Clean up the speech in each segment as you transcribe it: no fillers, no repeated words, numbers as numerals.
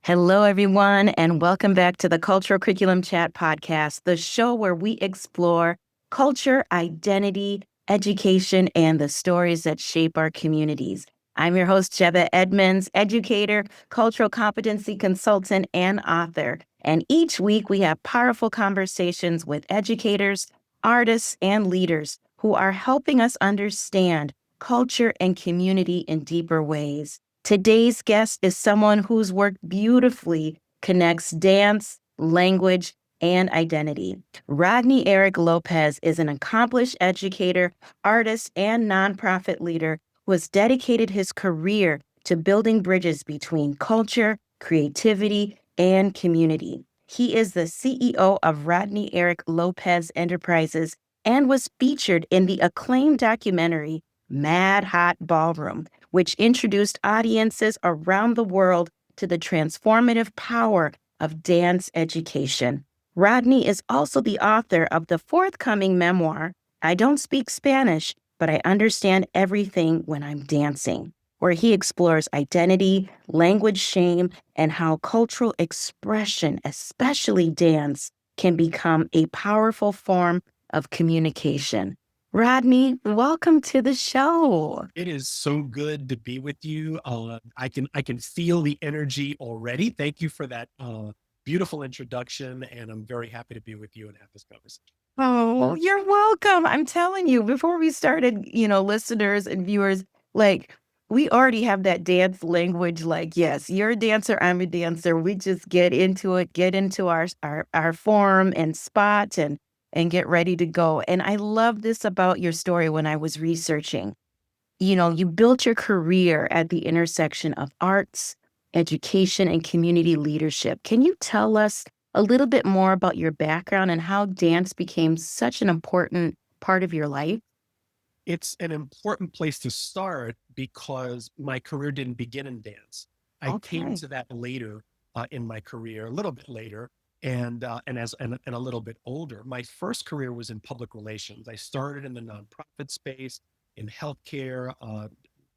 Hello, everyone, and welcome back to the Cultural Curriculum Chat podcast, the show where we explore culture, identity, education, and the stories that shape our communities. I'm your host, Jebeh Edmunds, educator, cultural competency consultant, and author. And each week we have powerful conversations with educators, artists, and leaders who are helping us understand culture and community in deeper ways. Today's guest is someone whose work beautifully connects dance, language, and identity. Rodney Eric López is an accomplished educator, artist, and nonprofit leader who has dedicated his career to building bridges between culture, creativity, and community. He is the CEO of Rodney Eric López Enterprises and was featured in the acclaimed documentary Mad Hot Ballroom, which introduced audiences around the world to the transformative power of dance education. Rodney is also the author of the forthcoming memoir, I Don't Speak Spanish, but I Understand Everything When I'm Dancing, where he explores identity, language shame, and how cultural expression, especially dance, can become a powerful form of communication. Rodney, welcome to the show. It is so good to be with you. I can feel the energy already. Thank you for that beautiful introduction, and I'm very happy to be with you and have this conversation. Oh, you're welcome. I'm telling you, before we started, listeners and viewers, like we already have that dance language. Like, yes, you're a dancer, I'm a dancer. We just get into it, get into our form and spot and get ready to go. And I love this about your story when I was researching. You built your career at the intersection of arts, education, and community leadership. Can you tell us a little bit more about your background and how dance became such an important part of your life? It's an important place to start because my career didn't begin in dance. I came Okay. to that later in my career, a little bit later, and a little bit older. My first career was in public relations. I started in the nonprofit space, in healthcare,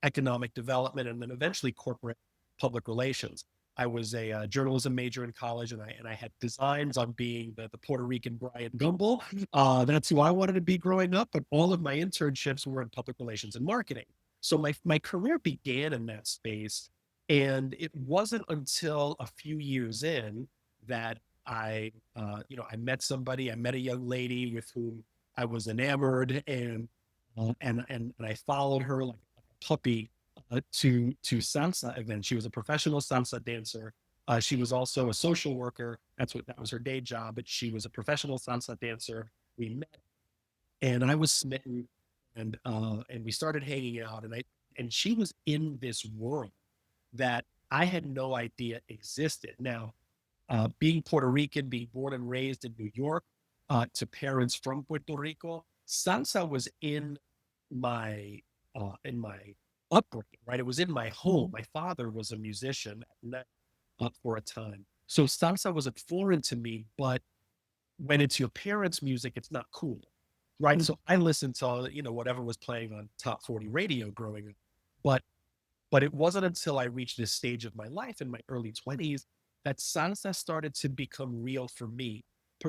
economic development, and then eventually corporate public relations. I was a journalism major in college, and I had designs on being the Puerto Rican Brian Gumble. That's who I wanted to be growing up. But all of my internships were in public relations and marketing. So my career began in that space, and it wasn't until a few years in that I met somebody. I met a young lady with whom I was enamored, and I followed her like a puppy to salsa events. She was a professional salsa dancer. She was also a social worker. That was her day job, but she was a professional salsa dancer. We met, and I was smitten, and we started hanging out, and she was in this world that I had no idea existed. Now, being Puerto Rican, being born and raised in New York, to parents from Puerto Rico, salsa was in my upbringing, right? It was in my home. Mhm. My father was a musician for a time, so salsa wasn't foreign to me. But when it's your parents' music, it's not cool, right? So I listened to whatever was playing on top 40 radio growing up, but it wasn't until I reached this stage of my life in my early 20s that salsa started to become real for me,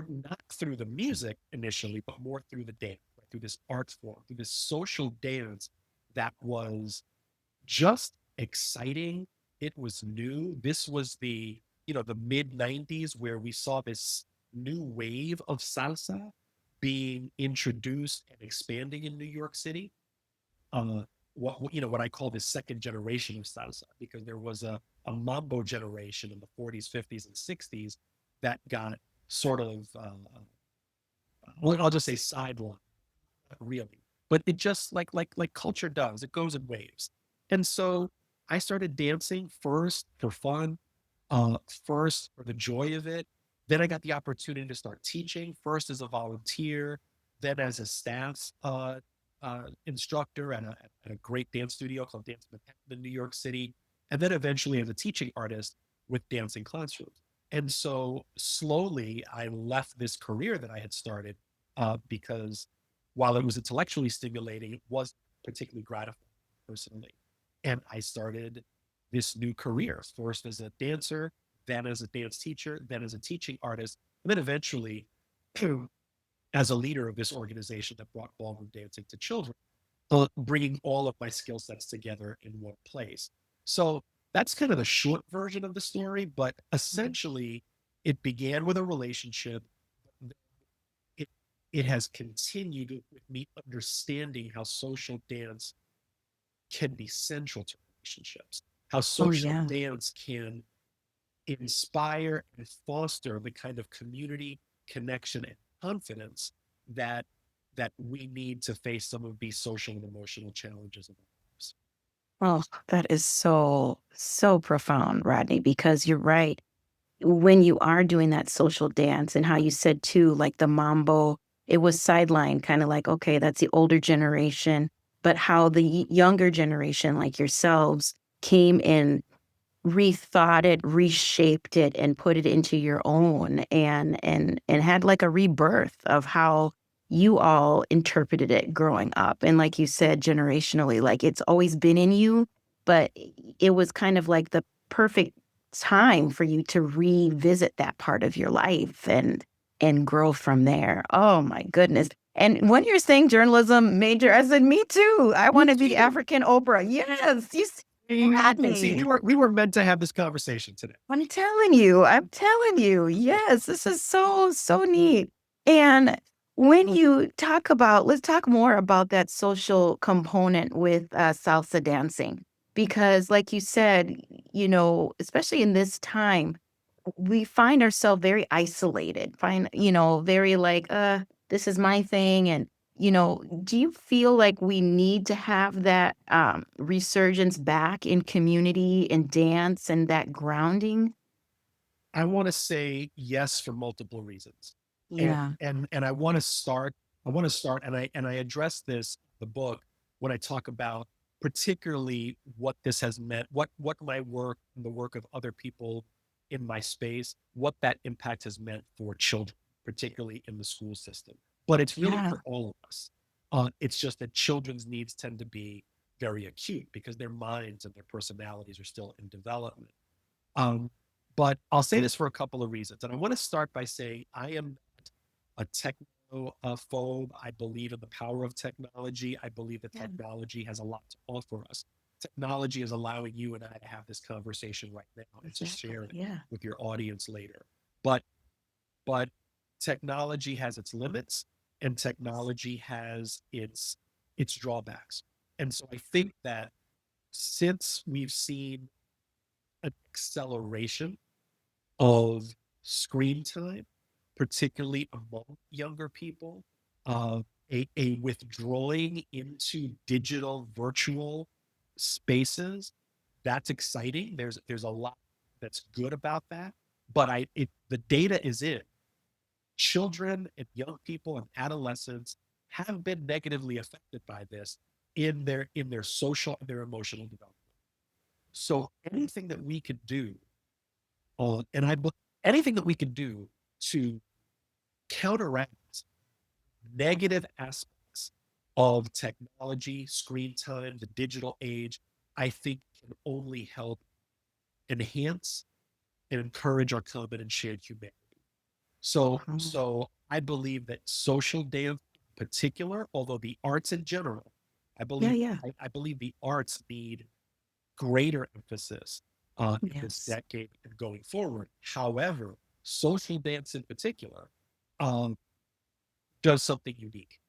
not through the music initially, but more through the dance, right? Through this art form, through this social dance that was just exciting. It was new. This was the mid 90s where we saw this new wave of salsa being introduced and expanding in New York City. Uh, what I call the second generation of salsa, because there was a mambo generation in the 40s, 50s, and 60s that got sort of well, I'll just say sidelined, really. But it just like culture does, it goes in waves. And so I started dancing first for fun, first for the joy of it. Then I got the opportunity to start teaching, first as a volunteer, then as a staff instructor at a great dance studio called Dance Manhattan in New York City, and then eventually as a teaching artist with dancing classrooms. And so slowly I left this career that I had started because while it was intellectually stimulating, it wasn't particularly gratifying personally. And I started this new career, first as a dancer, then as a dance teacher, then as a teaching artist, and then eventually as a leader of this organization that brought ballroom dancing to children, bringing all of my skill sets together in one place. So that's kind of the short version of the story, but essentially it began with a relationship. It, it has continued with me understanding how social dance can be central to relationships, how Oh, social yeah. dance can inspire and foster the kind of community connection and confidence that we need to face some of these social and emotional challenges of our lives. Oh, that is so, so profound, Rodney, because you're right. When you are doing that social dance and how you said too, like the mambo, it was sidelined, kind of like, okay, that's the older generation, but how the younger generation, like yourselves, came and rethought it, reshaped it, and put it into your own and had like a rebirth of how you all interpreted it growing up. And like you said, generationally, like it's always been in you, but it was kind of like the perfect time for you to revisit that part of your life and grow from there. Oh my goodness. And when you're saying journalism major, I said, me too. I want Me to be too. African Oprah. Yes, you See, Rodney. we were meant to have this conversation today. I'm telling you, yes, this is so, so neat. And when you talk about, let's talk more about that social component with salsa dancing, because like you said, especially in this time, we find ourselves very isolated, very like, this is my thing. And, do you feel like we need to have that resurgence back in community and dance and that grounding? I want to say yes for multiple reasons. Yeah. And I want to start and I address this in the book when I talk about particularly what this has meant, what my work and the work of other people in my space, what that impact has meant for children, particularly in the school system. But it's really Yeah. for all of us. It's just that children's needs tend to be very acute because their minds and their personalities are still in development. Um, but I'll say this for a couple of reasons. And I want to start by saying I am not a technophobe. I believe in the power of technology. I believe that Yeah. technology has a lot to offer us. Technology is allowing you and I to have this conversation right now and to share Exactly. it Yeah. with your audience later. But but technology has its limits and technology has its drawbacks. And so I think that since we've seen an acceleration of screen time, particularly among younger people, a withdrawing into digital virtual spaces. That's exciting. There's a lot that's good about that, but the data is in. Children and young people and adolescents have been negatively affected by this in their social and their emotional development. So anything that we could do on, and I anything that we can do to counteract negative aspects of technology, screen time, the digital age, I think can only help enhance and encourage our common and shared humanity. Mhm. So I believe that social dance in particular, although the arts in general, Yeah. Yeah. I believe the arts need greater emphasis in this Yes. decade and going forward. However, social dance in particular um, does something unique.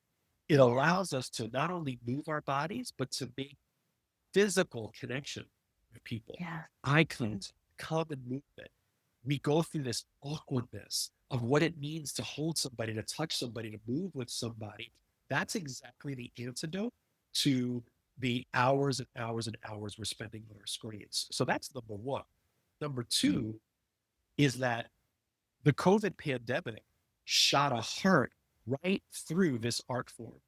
It allows us to not only move our bodies, but to make physical connection with people, Yeah. eye contact, common movement. We go through this awkwardness of what it means to hold somebody, to touch somebody, to move with somebody. That's exactly the antidote to the hours and hours and hours we're spending on our screens. So that's number one. Number two is that the COVID pandemic shot a heart right through this art form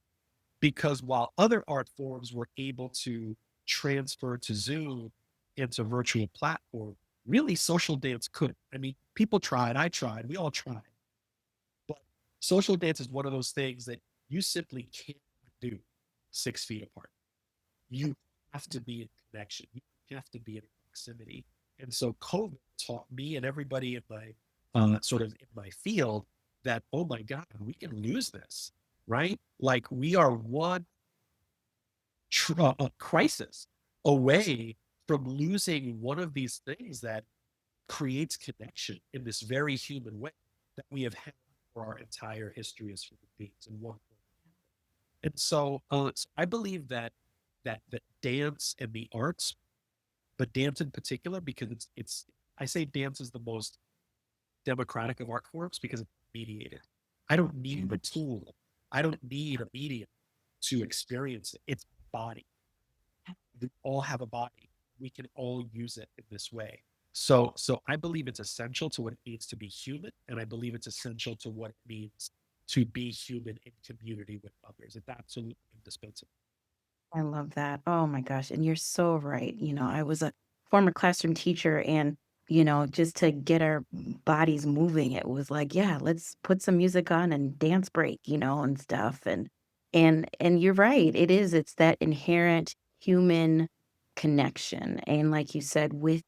because while other art forms were able to transfer to Zoom into virtual platform, really social dance couldn't. I mean, people tried, I tried, we all tried. But social dance is one of those things that you simply can't do 6 feet apart. You have to be in connection. You have to be in proximity. And so COVID taught me and everybody in my sort of in my field that, oh my God, we can lose this, right? Like we are one crisis away from losing one of these things that creates connection in this very human way that we have had for our entire history as human beings in one point. And so I believe that that dance and the arts, but dance in particular, because it's I say dance is the most democratic of art forms because it's mediated. I don't need a tool. I don't need a medium to experience it. It's body. We all have a body. We can all use it in this way. So I believe it's essential to what it means to be human, and I believe it's essential to what it means to be human in community with others. It's absolutely indispensable. I love that. Oh my gosh. And you're so right. I was a former classroom teacher and, just to get our bodies moving, it was like, yeah, let's put some music on and dance break, and stuff. And you're right. It's that inherent human connection. And like you said, with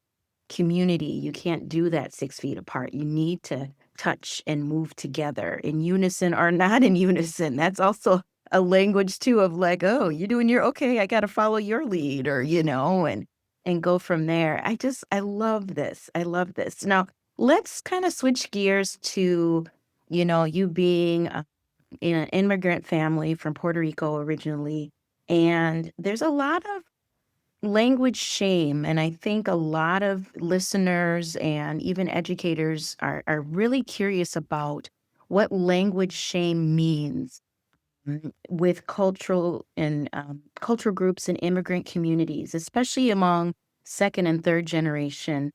community, you can't do that 6 feet apart. You need to touch and move together in unison or not in unison. That's also a language too of like, oh, you're doing your okay, I gotta follow your lead or, and go from there. I love this. I love this. Now, let's kind of switch gears to, you being in an immigrant family from Puerto Rico originally. And there's a lot of language shame, and I think a lot of listeners and even educators are really curious about what language shame means with cultural groups and immigrant communities, especially among second and third generation,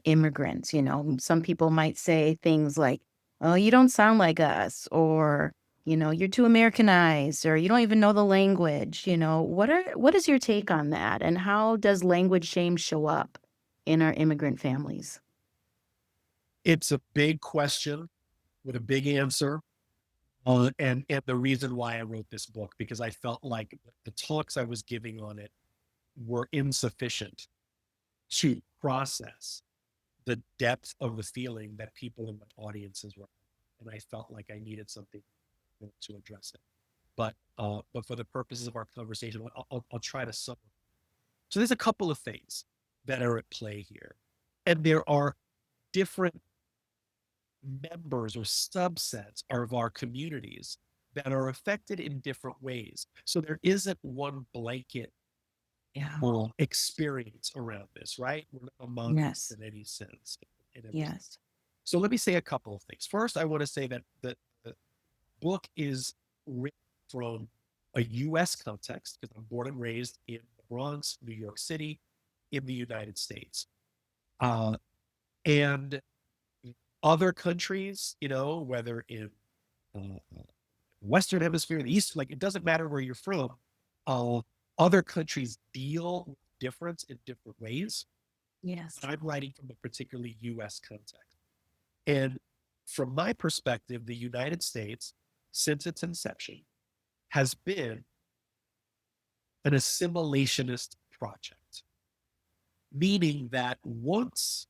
immigrants. Some people might say things like, "Oh, you don't sound like us," or "You're too Americanized," or "You don't even know the language." What is your take on that, and how does language shame show up in our immigrant families? It's a big question with a big answer. And the reason why I wrote this book, because I felt like the talks I was giving on it were insufficient to process the depth of the feeling that people in my audiences were. And I felt like I needed something to address it. But for the purposes of our conversation, I'll try to sum up. So there's a couple of things that are at play here, and there are different members or subsets of our communities that are affected in different ways. So there isn't one blanket Yeah. experience around this, right? We're not a monolith Yes. in any sense. In every sense. Yes. So let me say a couple of things. First, I want to say that the book is written from a U.S. context because I'm born and raised in the Bronx, New York City, in the United States. And other countries, whether in uh, Western Hemisphere, the East, like it doesn't matter where you're from. Uh, Other countries deal with difference in different ways. Yes. I'm writing from a particularly U.S. context, and from my perspective, the United States, since its inception, has been an assimilationist project, meaning that once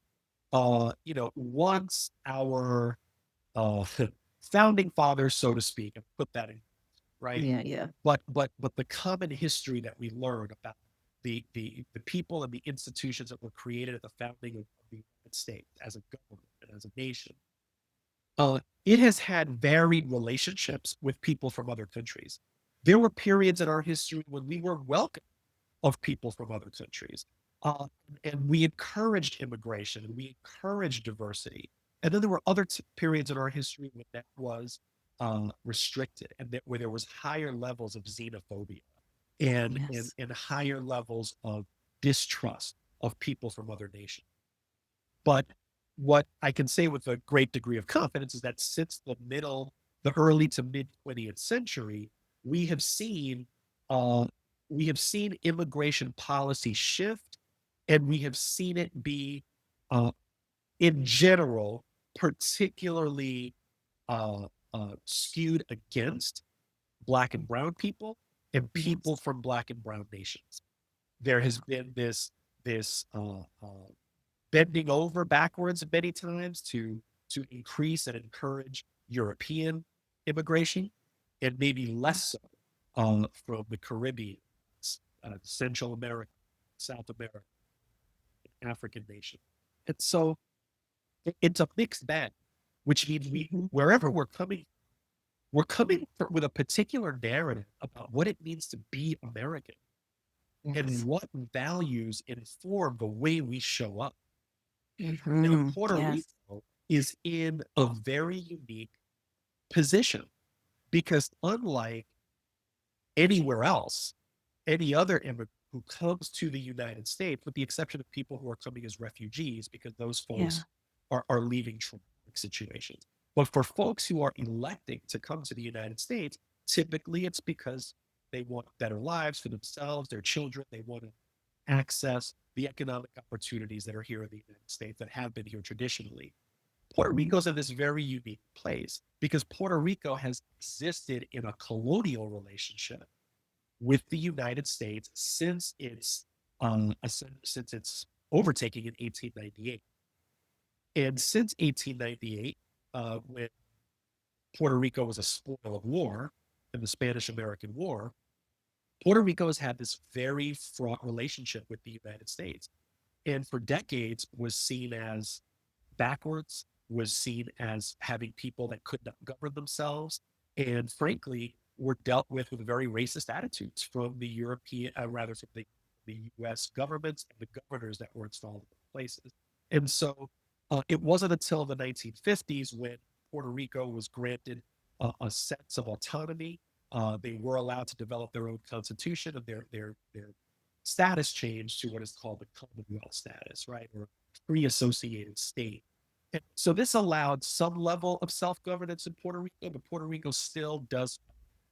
our uh, founding fathers, so to speak, and put that in, right? Yeah, yeah. But the common history that we learn about the people and the institutions that were created at the founding of the United States as a government and as a nation, it has had varied relationships with people from other countries. There were periods in our history when we were welcome of people from other countries. Uh, and we encouraged immigration and we encouraged diversity. And then there were other periods in our history when that was restricted and where there was higher levels of xenophobia Yes. and higher levels of distrust of people from other nations. But what I can say with a great degree of confidence is that since the early to mid 20th century, we have seen uh, we have seen immigration policy shift, and we have seen it be, uh, in general, particularly uh, skewed against Black and Brown people and people Yes. from Black and Brown nations. There has been this bending over backwards many times to increase and encourage European immigration, and maybe less so from the Caribbean, Central America, South America, and African nations. And so it's a mixed bag, which means wherever we're coming with a particular narrative about what it means to be American and what values inform the way we show up. Now, Puerto Yes. Rico is in a very unique position because unlike anywhere else, any other immigrant who comes to the United States, with the exception of people who are coming as refugees, because those folks are leaving traumatic situations. But for folks who are electing to come to the United States, typically it's because they want better lives for themselves, their children. They want to access the economic opportunities that are here in the United States that have been here traditionally. Puerto Rico's in this very unique place because Puerto Rico has existed in a colonial relationship with the United States since its overtaking in 1898. And since 1898, when Puerto Rico was a spoil of war in the Spanish-American War, Puerto Rico has had this very fraught relationship with the United States, and for decades was seen as backwards, was seen as having people that could not govern themselves, and frankly, were dealt with very racist attitudes from the European, rather from the U.S. governments and the governors that were installed in places. And so it wasn't until the 1950s when Puerto Rico was granted a sense of autonomy. They were allowed to develop their own constitution, and their status changed to what is called the Commonwealth status, right, or free associated state. And so this allowed some level of self-governance in Puerto Rico, but Puerto Rico still does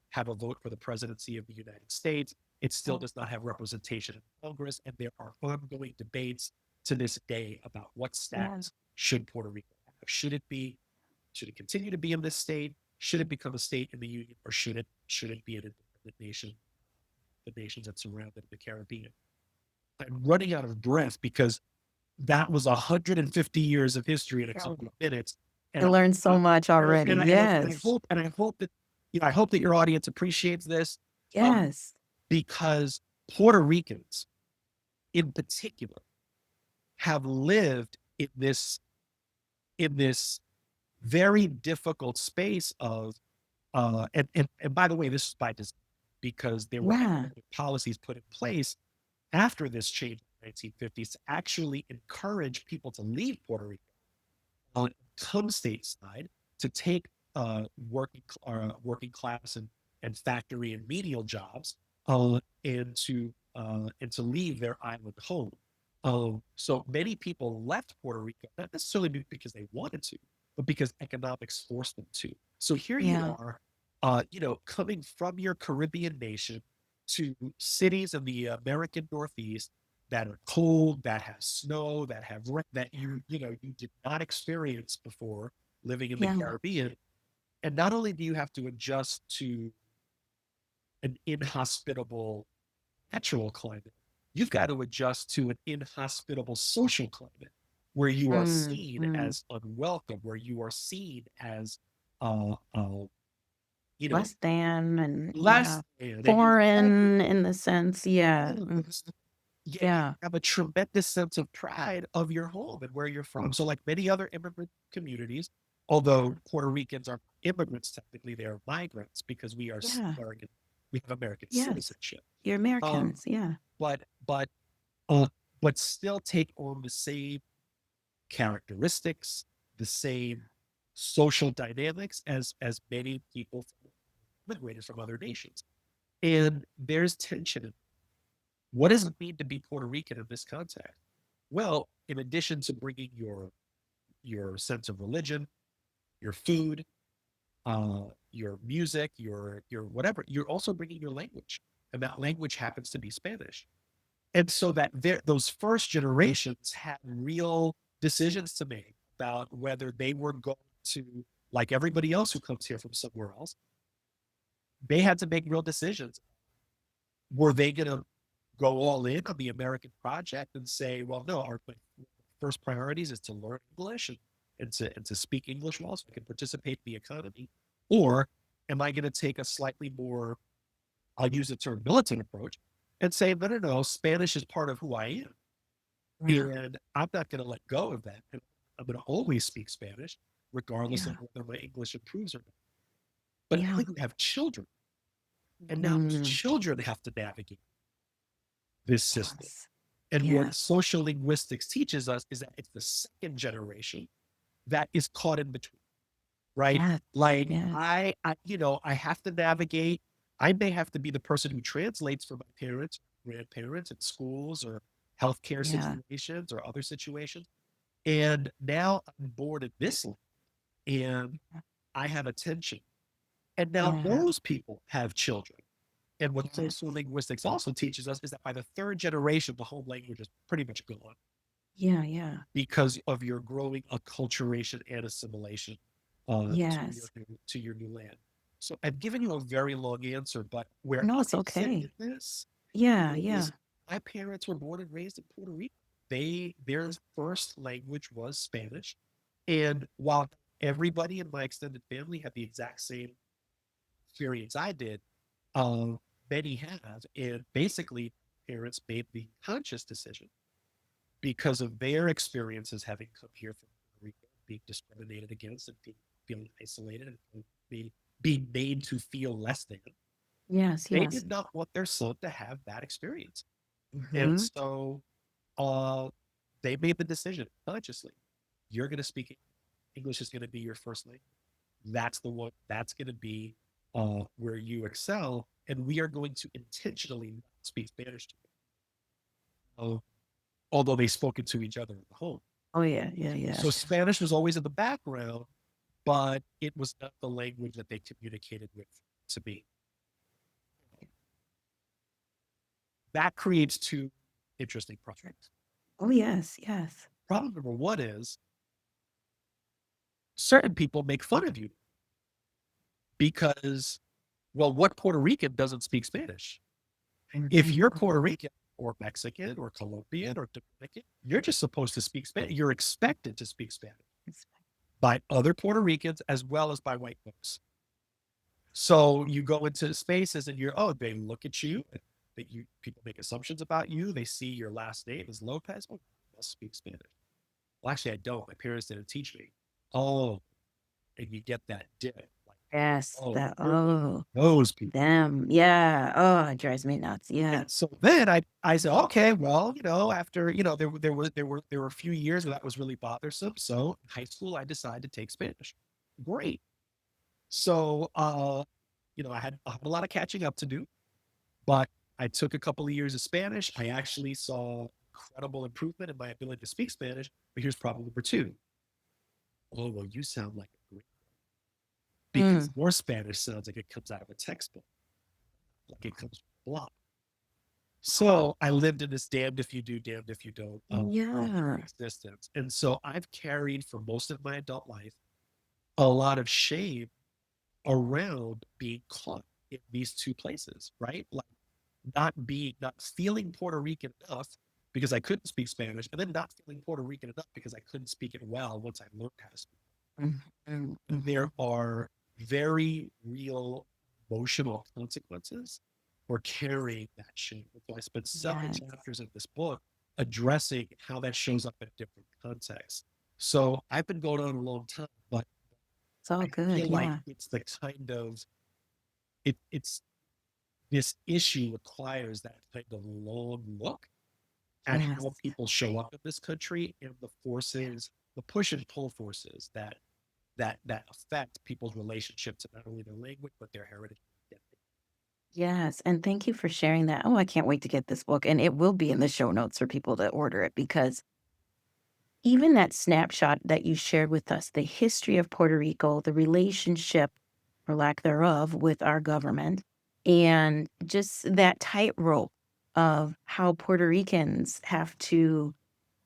have a vote for the presidency of the United States. It still does not have representation in Congress, and there are ongoing debates to this day about what status should Puerto Rico have. Should it continue to be in this state? Should it become a state in the Union, or should it be an independent nation, the nations that surround it in the Caribbean? I'm running out of breath because that was 150 years of history in a couple of minutes. I And learned so much already. Yes. I hope that I hope that your audience appreciates this, Yes. because Puerto Ricans, in particular, have lived in this very difficult space of and by the way, this is by design, because there were economic policies put in place after this change in the 1950s to actually encourage people to leave Puerto Rico on come stateside to take working class and factory and menial jobs, and to leave their island home. So many people left Puerto Rico, not necessarily because they wanted to, but because economics forced them to. So here you are, coming from your Caribbean nation to cities in the American Northeast that are cold, that have snow, that you did not experience before living in the Caribbean. And not only do you have to adjust to an inhospitable natural climate, you've got to adjust to an inhospitable social climate where you are seen as unwelcome, where you are seen as less than and less than, foreign in the sense. Yeah. You have a tremendous sense of pride of your home and where you're from. So like many other immigrant communities, although Puerto Ricans are immigrants, technically they are migrants because we are American. We have American citizenship. You're Americans. But still take on the same characteristics, the same social dynamics as many people immigrated from other nations. And there's tension. What does it mean to be Puerto Rican in this context? Well, in addition to bringing your sense of religion, your food, your music, your whatever, you're also bringing your language, and that language happens to be Spanish. And so that those first generations had real decisions to make about whether they were going to, like everybody else who comes here from somewhere else, they had to make real decisions. Were they going to go all in on the American project and say, well, no, our first priorities is to learn English and to speak English well so I can participate in the economy? Or am I going to take a slightly more, I'll use the term militant approach and say, no, no, no, Spanish is part of who I am. Yeah. And I'm not going to let go of that. And I'm going to always speak Spanish, regardless of Yeah. whether my English improves or not. But Yeah. now you have children, and now those Mm, children have to navigate this system. yes. And what Yes. social linguistics teaches us is that it's the second generation that is caught in between, right? Yes. Like Yes. I have to navigate. I may have to be the person who translates for my parents, grandparents in schools or healthcare Yeah. situations or other situations. And now I'm born in this land and I have attention. And now Yeah. those people have children. And what social Yes. linguistics also teaches us is that by the third generation, the home language is pretty much gone Yeah. Yeah. because of your growing acculturation and assimilation Yes. to your new land. So I've given you a very long answer, but where No, I it's sit okay. in this Yeah. is Yeah. my parents were born and raised in Puerto Rico. Their first language was Spanish. And while everybody in my extended family had the exact same experience I did, um, many have. And basically, parents made the conscious decision because of their experiences having come here from Puerto Rico, being discriminated against and feeling isolated and being made to feel less than. Yes. They Yes. did not want their son to have that experience. And Hmm. so uh, they made the decision consciously. You're going to speak English is going to be your first language. That's the one that's going to be where you excel. And we are going to intentionally not speak Spanish to you, although they spoke it to each other in the home. Oh yeah. Yeah. So Yes. Spanish was always in the background, but it was not the language that they communicated with to me. That creates two interesting problems. Oh yes. Yes. Problem number one is certain people make fun of you because, well, what Puerto Rican doesn't speak Spanish? If Mhm. you're Puerto Rican or Mexican or Colombian or Dominican, you're just supposed to speak Spanish. You're expected to speak Spanish by other Puerto Ricans as well as by white folks. So you go into spaces and they look at you, that you people make assumptions about you. They see your last name is Lopez. Oh, you must speak Spanish. Well, actually, I don't. My parents didn't teach me. Oh, and you get that dip. Like, Yes. oh, That. you're one Oh. of those people. Them. Yeah. Oh, it drives me nuts. Yeah. And so then I said, okay, well, after there were a few years where that was really bothersome. So in high school, I decided to take Spanish. Great. So I had a lot of catching up to do, but I took a couple of years of Spanish. I actually saw incredible improvement in my ability to speak Spanish. But here's problem number two. Oh, well, you sound like a great because Mm. more Spanish sounds like it comes out of a textbook, like it comes from a blog. So I lived in this damned if you do, damned if you don't Yeah. existence. And so I've carried for most of my adult life a lot of shame around being caught in these two places, right? Like not feeling Puerto Rican enough because I couldn't speak Spanish, and then not feeling Puerto Rican enough because I couldn't speak it well once I learned how to speak. Mhm. There Mhm. are very real emotional consequences for carrying that shame. So I spent several Yes. chapters in this book addressing how that shows up in different contexts. So I've been going on a long time, but It's all I good. feel like Yeah. it's the kind of it's this issue requires that kind of long look at Yes. how people show up in this country and the forces, the push and pull forces that affect people's relationship to not only their language but their heritage. Yes. And thank you for sharing that. Oh, I can't wait to get this book. And it will be in the show notes for people to order it because even that snapshot that you shared with us, the history of Puerto Rico, the relationship or lack thereof with our government, and just that tightrope of how Puerto Ricans have to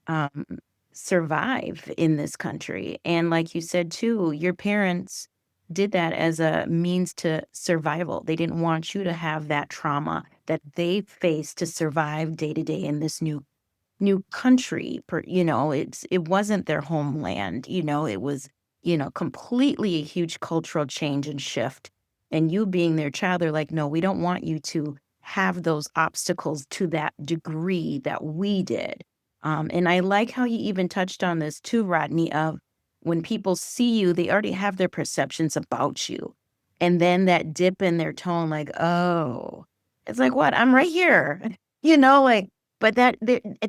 um, survive in this country. And like you said too, your parents did that as a means to survival. They didn't want you to have that trauma that they faced to survive day to day in this new new country. It wasn't their homeland. It was, completely a huge cultural change and shift. And you being their child, they're like, no, we don't want you to have those obstacles to that degree that we did. And I like how you even touched on this too, Rodney, of when people see you, they already have their perceptions about you. And then that dip in their tone, like, oh, it's like, what? I'm right here. Like, but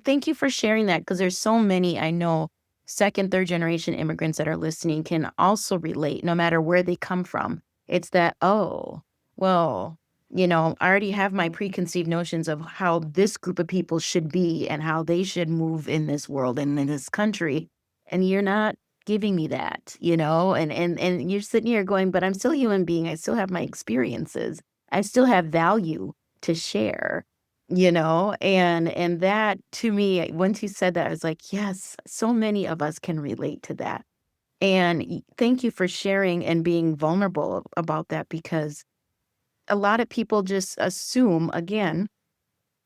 thank you for sharing that, because there's so many I know second, third generation immigrants that are listening can also relate no matter where they come from. It's that, oh, well, I already have my preconceived notions of how this group of people should be and how they should move in this world and in this country. And you're not giving me that, and you're sitting here going, but I'm still a human being. I still have my experiences. I still have value to share, and that to me, once you said that, I was like, yes, so many of us can relate to that. And thank you for sharing and being vulnerable about that, because a lot of people just assume, again,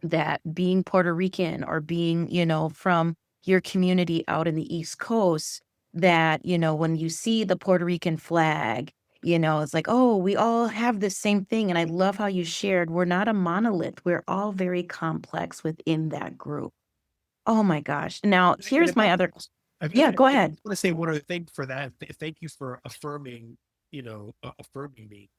that being Puerto Rican or being, from your community out in the East Coast, that, when you see the Puerto Rican flag, it's like, oh, we all have the same thing. And I love how you shared, we're not a monolith. We're all very complex within that group. Oh my gosh. Now, And here's if I, my other, I yeah, go I ahead. want to say one other thing for that. Thank you for affirming, affirming me.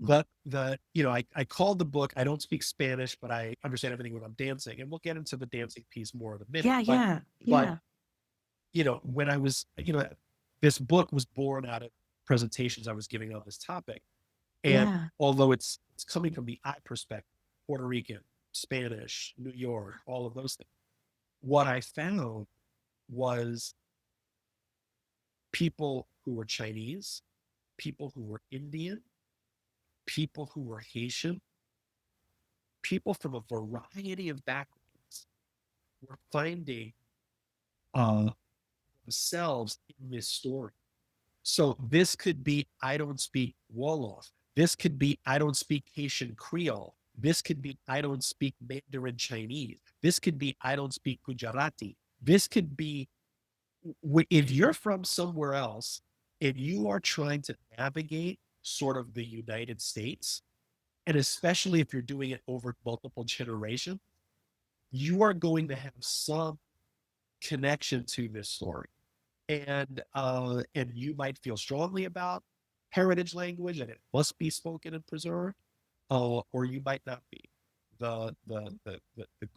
I called the book, I don't speak Spanish, but I understand everything when I'm dancing. And we'll get into the dancing piece more in a minute. Yeah, yeah, But, yeah, when I was, this book was born out of presentations I was giving on this topic. And yeah. although it's coming from the I perspective, Puerto Rican, Spanish, New York, all of those things, what I found was people who were Chinese, people who were Indian, people who were Haitian, people from a variety of backgrounds were finding uh, themselves in this story. So this could be I don't speak Wolof. This could be I don't speak Haitian Creole. This could be I don't speak Mandarin Chinese. This could be I don't speak Gujarati. This could be if you're from somewhere else and you are trying to navigate sort of the United States, and especially if you're doing it over multiple generations, you are going to have some connection to this story. And you might feel strongly about heritage language and it must be spoken and preserved, or you might not be. The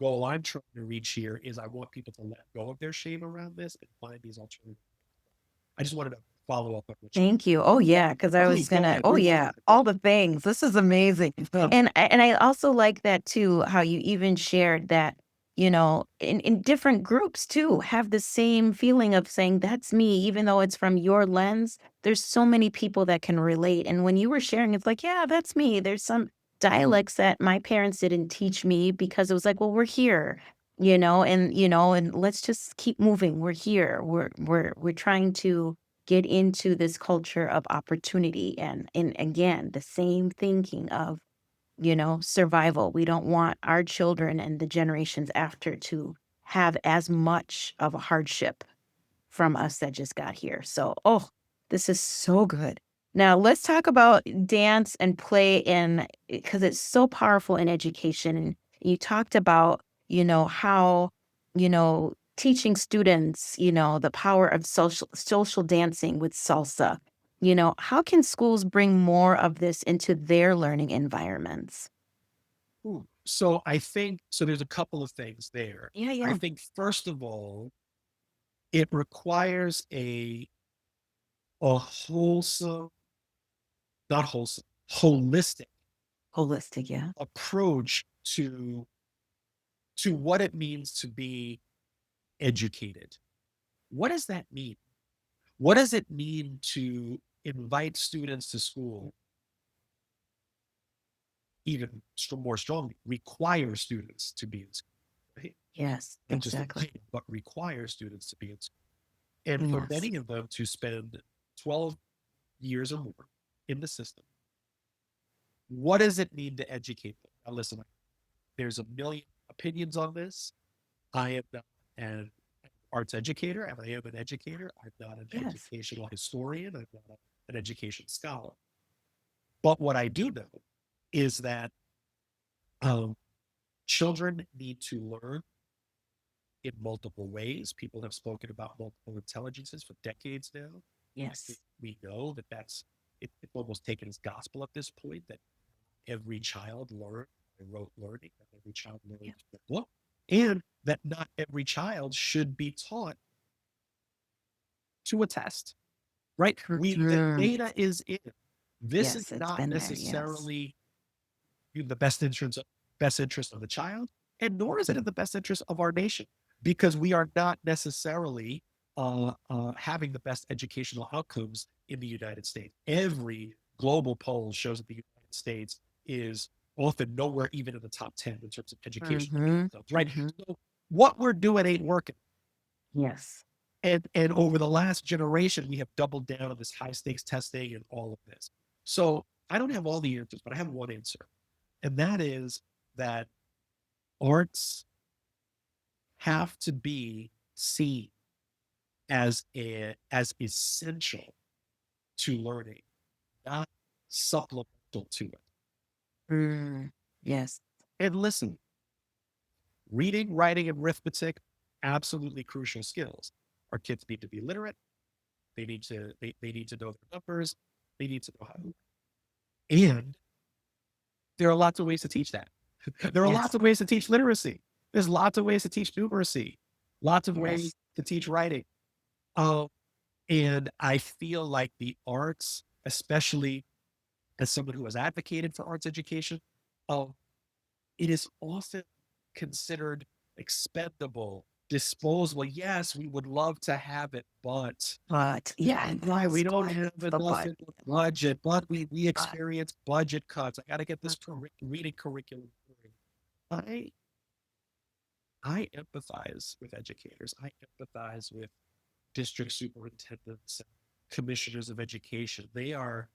goal I'm trying to reach here is I want people to let go of their shame around this and find these alternatives. I just wanted to follow up on what you. Thank you. Oh, yeah, because I was Please go gonna ahead. oh, yeah, all the things. This is amazing. And I also like that too, how you even shared that, in different groups too, have the same feeling of saying, "That's me," even though it's from your lens, there's so many people that can relate, and when you were sharing, it's like, "Yeah, that's me." There's some dialects that my parents didn't teach me because it was like, "Well, we're here," and let's just keep moving. We're here. We're trying to get into this culture of opportunity, and again, the same thinking of, survival. We don't want our children and the generations after to have as much of a hardship from us that just got here. So, oh, this is so good. Now, let's talk about dance and play, and because it's so powerful in education. And you talked about, how, teaching students, the power of social dancing with salsa. How can schools bring more of this into their learning environments? Ooh. So I think so. There's a couple of things there. Yeah, I yeah. think first of all, it requires a wholesome, not wholesome, holistic Holistic, yeah. approach to what it means to be educated. What does that mean? What does it mean to invite students to school, even more strongly, require students to be in school, right? Yes, Not just exactly. invite, but require students to be in school. And for Yes. many of them to spend 12 years or more in the system, what does it mean to educate them? Now, listen, there's a million opinions on this. I am not an arts educator, and I am an educator. I'm not an Yes. educational historian. I'm not an education scholar. But what I do know is that um, children need to learn in multiple ways. People have spoken about multiple intelligences for decades now. I think Yes. we know that it's almost taken as gospel at this point that every child learns by rote learning, that every child Yeah. learns from a book, and that not every child should be taught to a test. Right? The Mhm. data is in. This is Yes, it's not been there. Yes. necessarily in the best interest of the child, and nor is it in the best interest of our nation, because we are not necessarily having the best educational outcomes in the United States. Every global poll shows that the United States is often nowhere even in the top 10 in terms of educational Mm-hmm. outcomes, right? Mm-hmm. So what we're doing ain't working. Yes. And over the last generation, we have doubled down on this high stakes testing and all of this. So I don't have all the answers, but I have one answer. And that is that arts have to be seen as essential to learning, not supplemental to it. Mm. Yes. And listen, reading, writing, and arithmetic, absolutely crucial skills. Our kids need to be literate. They need to know their numbers. They need to know how to. And there are lots of ways to teach that. There are Yes. lots of ways to teach literacy. There's lots of ways to teach numeracy, lots of ways Yes. to teach writing. Um, and I feel like the arts, especially as someone who has advocated for arts education, um, it is often considered expendable, disposable. Yes, we would love to have it, but But yeah, why we that's don't quite have the enough but. in the budget, but we But. experience budget cuts. I got to get this Mhm. reading curriculum. I I empathize with educators. I empathize with district superintendents and commissioners of education. They are,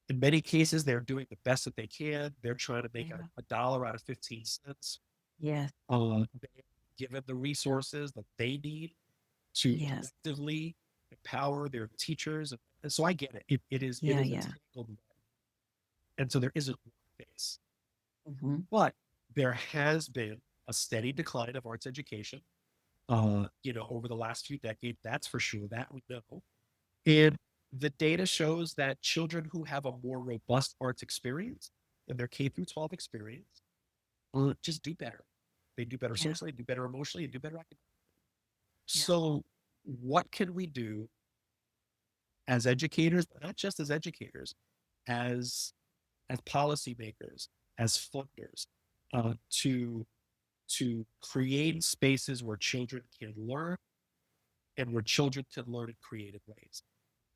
in many cases, they're doing the best that they can. They're trying to make Yeah. a dollar out of 15 cents. Yes. They given the resources that they need to Yes. effectively empower their teachers. And so I get it. It Yeah. is a Yeah. tangled web. And so there isn't one face. Mm-hmm. But there has been a steady decline of arts education, over the last few decades. That's for sure. That we know. And the data shows that children who have a more robust arts experience in their K through 12 experience just do better. They do better Yeah. socially, do better emotionally, and do better academically. Yeah. So, what can we do as educators, but not just as educators, as policymakers, as funders, to create spaces where children can learn and where children can learn in creative ways.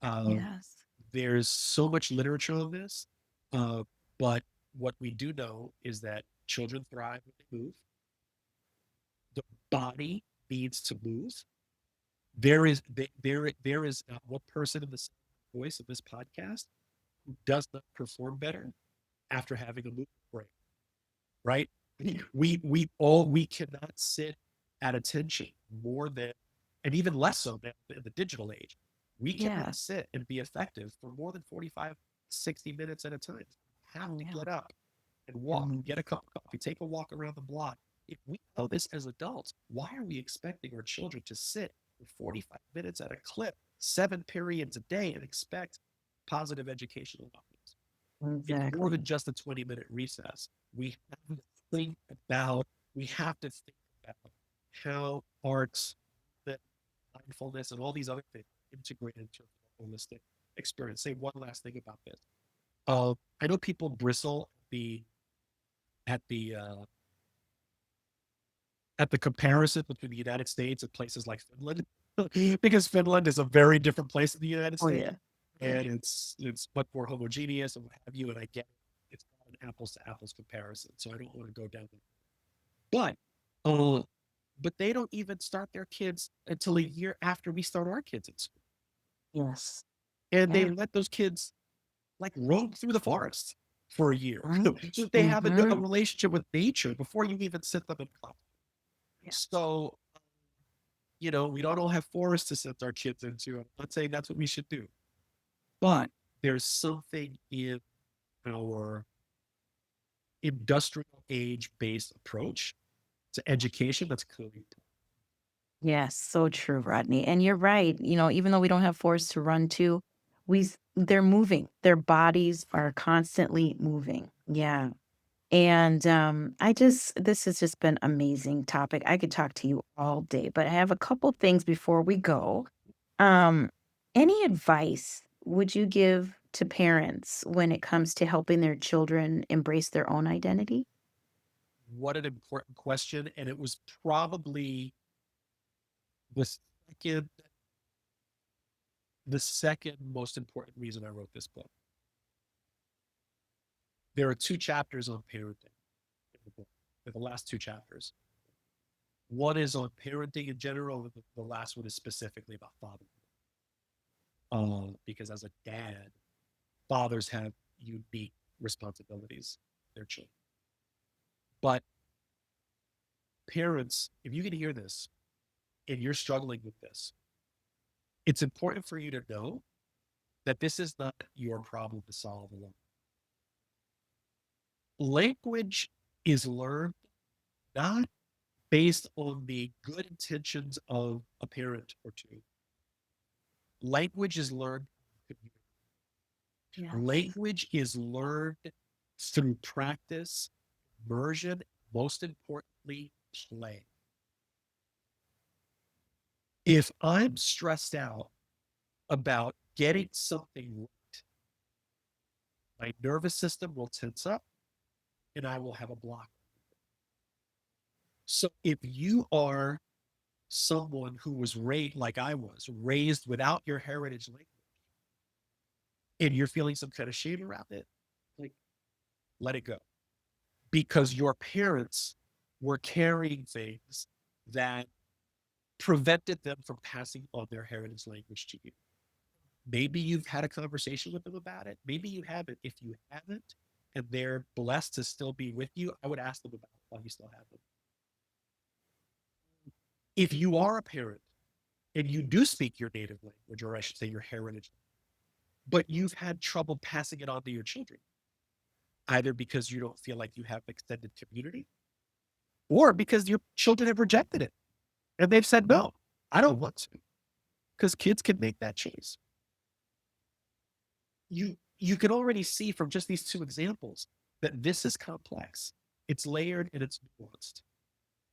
Um, Yes. there's so much literature on this, uh, but what we do know is that children thrive when they move. The body needs to move. There is not one person in the voice of this podcast who does not perform better after having a movement break. Right? We cannot sit at attention more than, and even less so now in the digital age. We cannot Yes. sit and be effective for more than 45, 60 minutes at a time. We have to Yeah. get up and walk, Mm. get a cup of coffee, take a walk around the block. If we know this as adults, why are we expecting our children to sit for 45 minutes at a clip, 7 periods a day, and expect positive educational outcomes? It's more Exactly. than just a 20-minute recess. We have to think about, we have to think about how arts, that mindfulness, and all these other things integrate into a holistic experience. Say one last thing about this. I know people bristle at the uh, at the comparison between the United States and places like Finland, because Finland is a very different place than the United Oh States, yeah. Yeah. and it's much more homogeneous and what have you. And I get it. It's not an apples to apples comparison, so I don't want to go down there. But uh, but they don't even start their kids until a year after we start our kids in school, Yes. and they Yeah. let those kids like roam through the forest for a year, Right. so that they have a Mm-hmm. relationship with nature before you even sit them in class. Yeah. So, we don't all have forests to send our kids into. I'm not saying that's what we should do, but there's something in our industrial age based approach to education that's clearly. Yes, so true, Rodney. And you're right. Even though we don't have forests to run to, they're moving. Their bodies are constantly moving. Yeah. And this has just been amazing topic. I could talk to you all day, but I have a couple things before we go. Um, any advice would you give to parents when it comes to helping their children embrace their own identity? What an important question. And it was probably the second, the second most important reason I wrote this book. There are two chapters on parenting in the book. They're the last two chapters. One is on parenting in general, and the last one is specifically about fatherhood. Because as a dad, fathers have unique responsibilities for their children. But parents, if you can hear this and you're struggling with this, it's important for you to know that this is not your problem to solve alone. Language is learned not based on the good intentions of a parent or two. Language is learned through community. Yes. Language is learned through practice, immersion, most importantly, play. If I'm stressed out about getting something right, my nervous system will tense up and I will have a block. So if you are someone who was raised like I was, raised without your heritage language, and you're feeling some kind of shame around it, like let it go. Because your parents were carrying things that prevented them from passing on their heritage language to you. Maybe you've had a conversation with them about it. Maybe you haven't. If you haven't, and they're blessed to still be with you, I would ask them about it while you still have them. If you are a parent and you do speak your native language, or I should say your heritage, but you've had trouble passing it on to your children, either because you don't feel like you have extended community or because your children have rejected it and they've said, no, I don't want to, because kids can make that choice. You can already see from just these two examples that this is complex. It's layered and it's nuanced,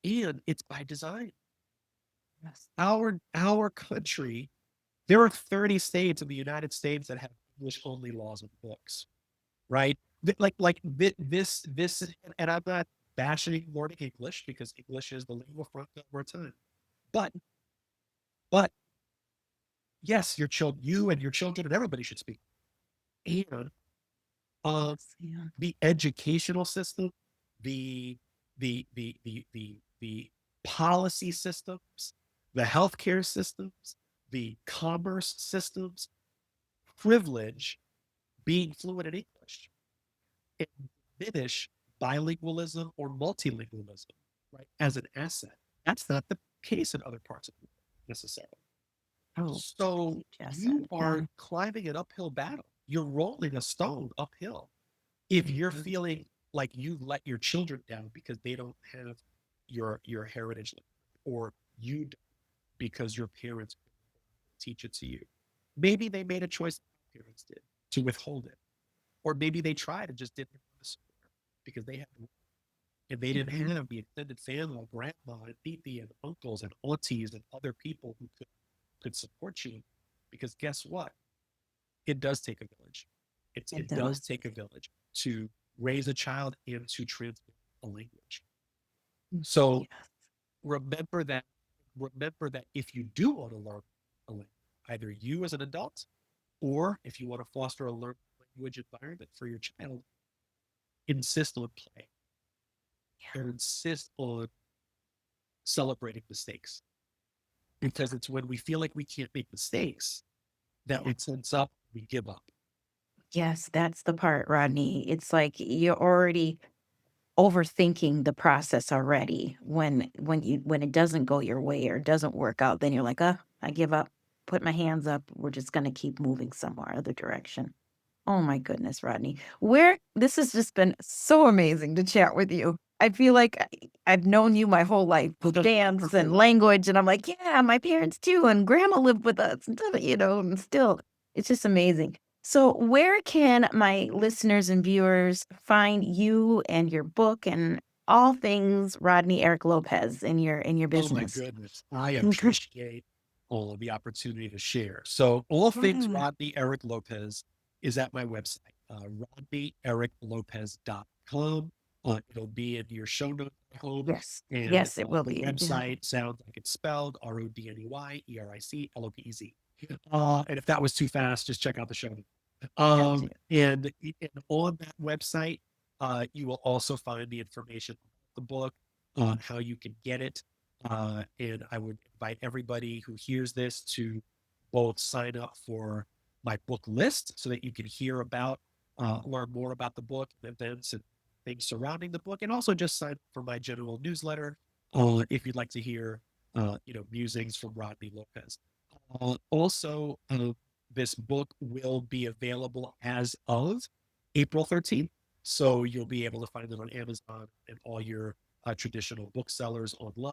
and it's by design. Yes. Our country, there are 30 states in the United States that have English only laws and books, right? This, and I'm not bashing learning English because English is the lingua franca of our time. But, but yes, you and your children and everybody should speak. And Yeah. the educational system, the the policy systems, the healthcare systems, the commerce systems privilege being fluent in English and diminish bilingualism or multilingualism, right, as an asset. That's not the case in other parts of the world necessarily. Oh, So you just you said, yeah. are climbing an uphill battle. You're rolling a stone uphill if you're Mhm. feeling like you let your children down because they don't have your heritage, or you don't because your parents teach it to you. Maybe they made a choice parents did to withhold it, or maybe they tried and just didn't want to support because they had and they didn't Mhm. have the extended family, grandma and titi and uncles and aunties and other people who could support you. Because guess what? It does take a village. It It does does. take a village to raise a child and to transmit a language. So Yes. remember that. Remember that if you do want to learn a language, either you as an adult, or if you want to foster a learning language environment for your child, insist on play and insist on celebrating mistakes. Because it's when we feel like we can't make mistakes that we tense up, we give up. Yes, that's the part, Rodney. It's like you're already overthinking the process already. When it doesn't go your way or doesn't work out, then you're like, I give up, put my hands up. We're just going to keep moving somewhere, other direction. Oh my goodness, Rodney. This has just been so amazing to chat with you. I feel like I've known you my whole life with dance and language, and I'm like, yeah, my parents too, and grandma lived with us, and still, it's just amazing. So, where can my listeners and viewers find you and your book and all things Rodney Eric Lopez in your Oh my business? goodness. I appreciate all of the opportunity to share. So all things Yeah. Rodney Eric Lopez is at my website, rodneyriclopez.com. It'll be in your show notes, I hope. Yes. And Yes, it will the be. Yeah. website sounds like it's spelled RODNEYERICLOPEZ. And if that was too fast, just check out the show notes. Gotcha. And on that website, you will also find the information about the book, how you can get it. And I would invite everybody who hears this to both sign up for my book list so that you can learn more about the book and events and things surrounding the book, and also just sign up for my general newsletter if you'd like to hear, musings from Rodney Lopez. Also, this book will be available as of April 13th. So you'll be able to find it on Amazon and all your traditional booksellers online.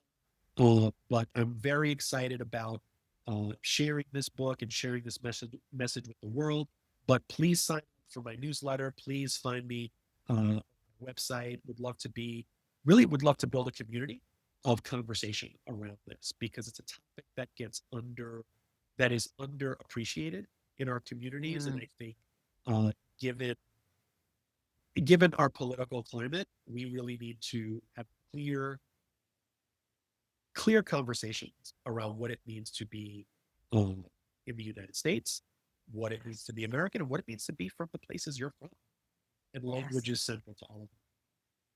But I'm very excited about sharing this book and sharing this message with the world. But please sign up for my newsletter. Please find me on my website. Would love to build a community of conversation around this, because it's a topic that is underappreciated in our communities. And Mm. I think, uh, given given our political climate, we really need to have clear conversations around what it means to be in the United States, what it means to be American, and what it means to be from the places you're from. And Yes. language is central to all of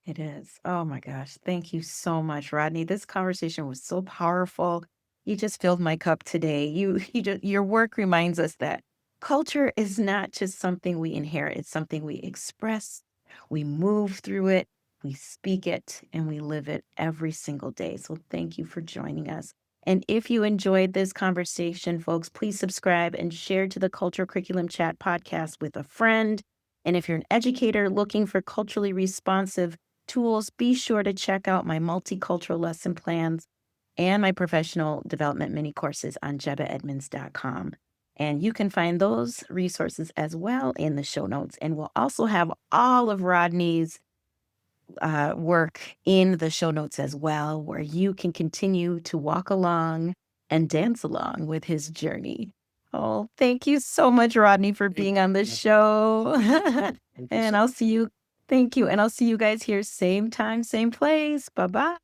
It is. Oh my gosh. Thank you so much, Rodney. This conversation was so powerful. You just filled my cup today. Your work reminds us that culture is not just something we inherit, it's something we express, we move through it, we speak it, and we live it every single day. So thank you for joining us. And if you enjoyed this conversation, folks, please subscribe and share to the Cultural Curriculum Chat podcast with a friend. And if you're an educator looking for culturally responsive tools, be sure to check out my multicultural lesson plans and my professional development mini courses on jebehedmunds.com. And you can find those resources as well in the show notes. And we'll also have all of Rodney's work in the show notes as well, where you can continue to walk along and dance along with his journey. Oh, thank you so much, Rodney, for it. being on the show. Thank you And so I'll see you. Thank you. And I'll see you guys here, same time, same place. Bye bye.